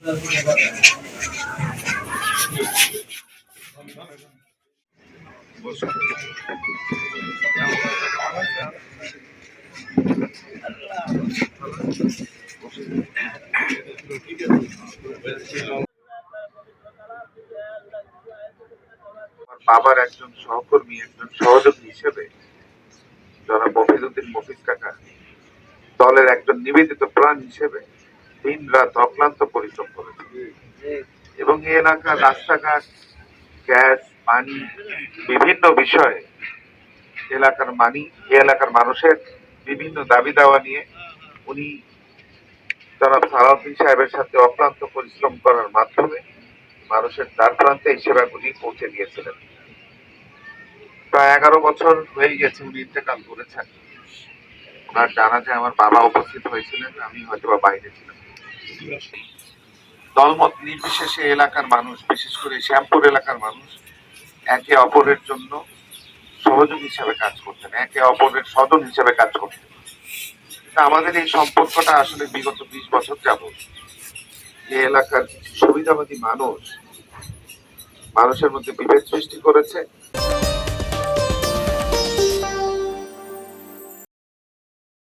বাবার একজন সহকর্মী, একজন সহযোগী হিসেবে জনাব মফিজউদ্দিন মফিজ কাকা দলের একজন নিবেদিত প্রাণ হিসেবে দিন রাত অক্লান্ত পরিশ্রম করেছে এবং এই এলাকার রাস্তাঘাট, গ্যাস, পানি, বিভিন্ন বিষয়ে এলাকার মানুষের বিভিন্ন দাবি দাওয়া নিয়ে উনি জনাব সালাউদ্দিন সাহেবের সাথে অক্লান্ত পরিশ্রম করার মাধ্যমে মানুষের দ্বার প্রান্তে এই সেবাগুলি পৌঁছে দিয়েছিলেন। প্রায় 11 বছর হয়ে গেছে উনি ইন্তেকাল করেছেন। ওনার জানাজায় আমার বাবা উপস্থিত হয়েছিলেন, আমি হয়তো বা বাইরে ছিলাম। দলমত নির্বিশেষে এলাকার মানুষ, বিশেষ করে শ্যামপুর এলাকার মানুষ একে অপরের জন্য সহযোগী হিসেবে কাজ করতেন, একে অপরের স্বজন হিসেবে কাজ করতেন। আমাদের এই সম্পর্কটা আসলে বিগত 20 বছর যাবত যে এলাকার সুবিধাবাদী মানুষের মধ্যে বিভেদ সৃষ্টি করেছে,